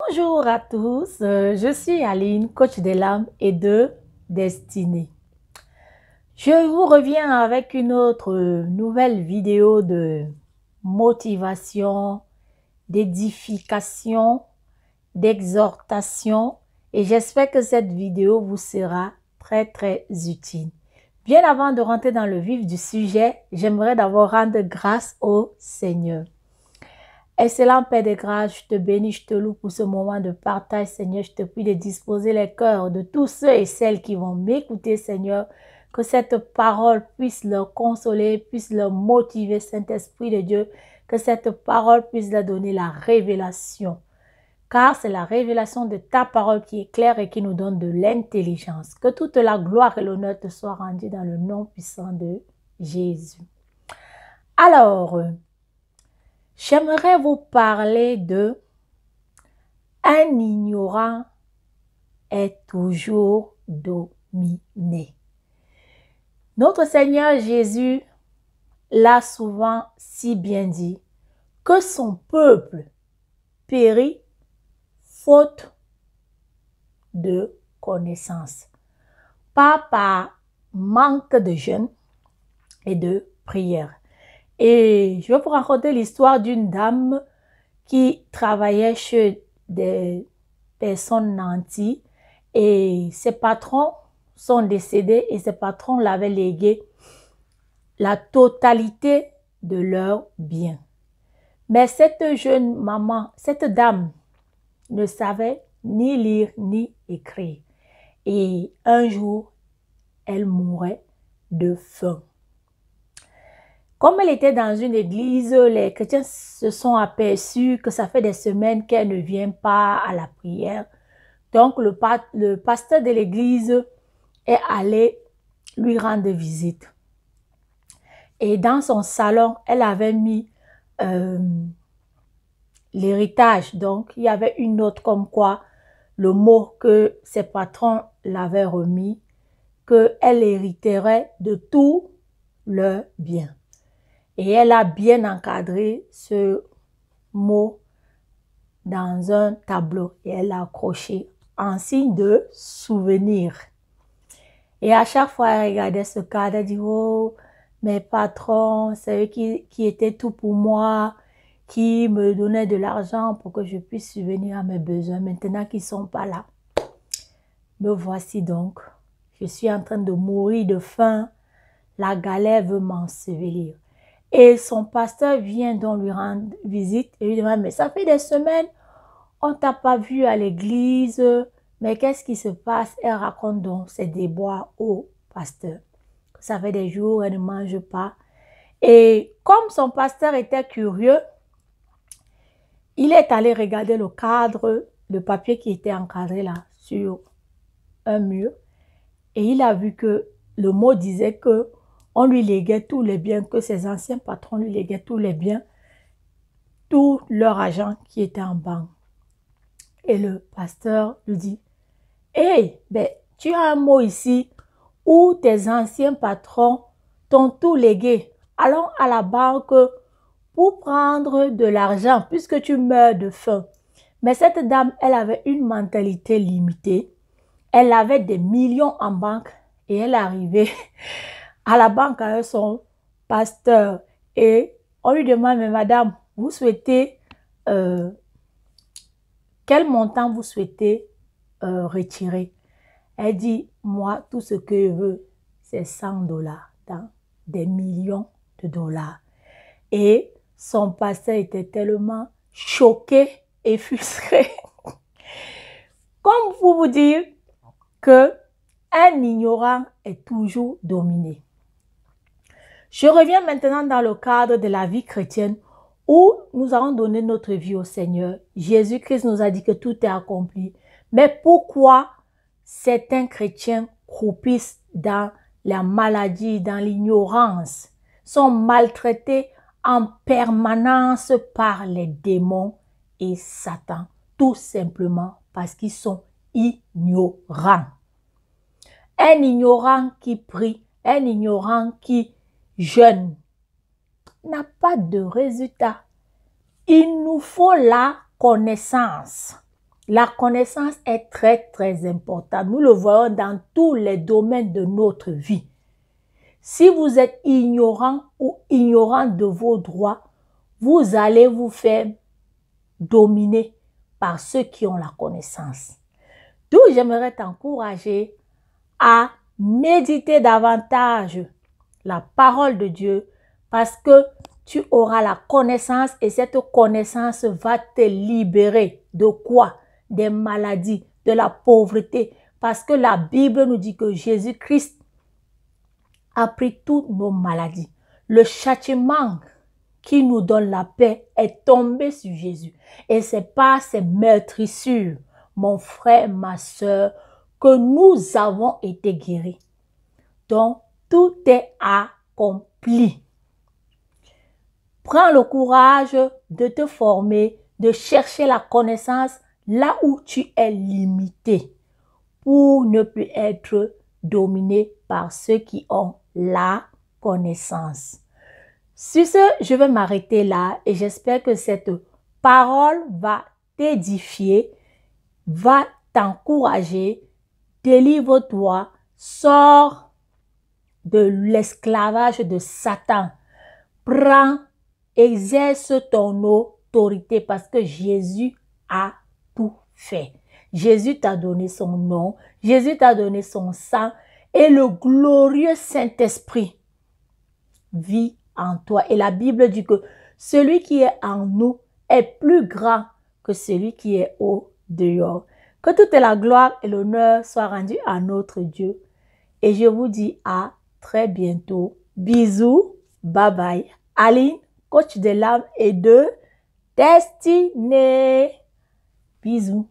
Bonjour à tous, je suis Aline, coach de l'âme et de destinée. Je vous reviens avec une autre nouvelle vidéo de motivation, d'édification, d'exhortation et j'espère que cette vidéo vous sera très utile. Bien avant de rentrer dans le vif du sujet, j'aimerais d'abord rendre grâce au Seigneur. Excellent Père de grâce, je te bénis, je te loue pour ce moment de partage, Seigneur. Je te prie de disposer les cœurs de tous ceux et celles qui vont m'écouter, Seigneur. Que cette parole puisse leur consoler, puisse leur motiver, Saint-Esprit de Dieu. Que cette parole puisse leur donner la révélation. Car c'est la révélation de ta parole qui est claire et qui nous donne de l'intelligence. Que toute la gloire et l'honneur te soient rendus dans le nom puissant de Jésus. Alors, j'aimerais vous parler de un ignorant est toujours dominé. Notre Seigneur Jésus l'a souvent si bien dit que son peuple périt faute de connaissance, pas par manque de jeûne et de prière. Et je vais vous raconter l'histoire d'une dame qui travaillait chez des personnes nanties et ses patrons sont décédés et ses patrons l'avaient légué la totalité de leurs biens. Mais cette jeune maman, cette dame ne savait ni lire ni écrire. Et un jour, elle mourait de faim. Comme elle était dans une église, les chrétiens se sont aperçus que ça fait des semaines qu'elle ne vient pas à la prière. Donc, le pasteur de l'église est allé lui rendre visite. Et dans son salon, elle avait mis l'héritage. Donc, il y avait une note comme quoi le mot que ses patrons l'avaient remis, qu'elle hériterait de tous leurs biens. Et elle a bien encadré ce mot dans un tableau et elle l'a accroché en signe de souvenir. Et à chaque fois, elle regardait ce cadre, elle dit, oh, mes patrons, c'est eux qui étaient tout pour moi, qui me donnaient de l'argent pour que je puisse subvenir à mes besoins. Maintenant qu'ils ne sont pas là, me voici donc. Je suis en train de mourir de faim. La galère veut m'ensevelir. Et son pasteur vient donc lui rendre visite et lui demande, mais ça fait des semaines, on ne t'a pas vu à l'église, mais qu'est-ce qui se passe? Elle raconte donc ses déboires au pasteur. Ça fait des jours, elle ne mange pas. Et comme son pasteur était curieux, il est allé regarder le cadre, le papier qui était encadré là sur un mur. Et il a vu que le mot disait que on lui léguait tous les biens, que ses anciens patrons lui léguaient tous les biens, tout leur argent qui était en banque. Et le pasteur lui dit, hey, ben, tu as un mot ici où tes anciens patrons t'ont tout légué. Allons à la banque pour prendre de l'argent puisque tu meurs de faim. Mais cette dame, elle avait une mentalité limitée. Elle avait des millions en banque et elle arrivait à la banque avec son pasteur. Et on lui demande, mais madame, vous souhaitez, quel montant vous souhaitez retirer? Elle dit, moi, tout ce que je veux, c'est 100 $, dans des millions de dollars. Et son pasteur était tellement choqué et frustré. Comme pour vous dire que un ignorant est toujours dominé. Je reviens maintenant dans le cadre de la vie chrétienne où nous avons donné notre vie au Seigneur. Jésus-Christ nous a dit que tout est accompli. Mais pourquoi certains chrétiens croupissent dans la maladie, dans l'ignorance, sont maltraités en permanence par les démons et Satan? Tout simplement parce qu'ils sont ignorants. Un ignorant qui prie, un ignorant qui jeûne n'a pas de résultat. Il nous faut la connaissance. La connaissance est très, très importante. Nous le voyons dans tous les domaines de notre vie. Si vous êtes ignorant ou ignorante de vos droits, vous allez vous faire dominer par ceux qui ont la connaissance. D'où j'aimerais t'encourager à méditer davantage la parole de Dieu parce que tu auras la connaissance et cette connaissance va te libérer de quoi? Des maladies, de la pauvreté. Parce que la Bible nous dit que Jésus-Christ a pris toutes nos maladies. Le châtiment qui nous donne la paix est tombé sur Jésus. Et c'est par ces meurtrissures, mon frère, ma soeur, que nous avons été guéris. Donc, tout est accompli. Prends le courage de te former, de chercher la connaissance là où tu es limité pour ne plus être dominé par ceux qui ont la connaissance. Sur ce, je vais m'arrêter là et j'espère que cette parole va t'édifier, va t'encourager. Délivre-toi, sors de l'esclavage de Satan. Prends, exerce ton autorité parce que Jésus a tout fait. Jésus t'a donné son nom, Jésus t'a donné son sang et le glorieux Saint-Esprit vit en toi. Et la Bible dit que celui qui est en nous est plus grand que celui qui est au dehors. Que toute la gloire et l'honneur soient rendus à notre Dieu. Et je vous dis à très bientôt. Bisous. Bye bye. Aline, coach de l'âme et de destinée. Bisous.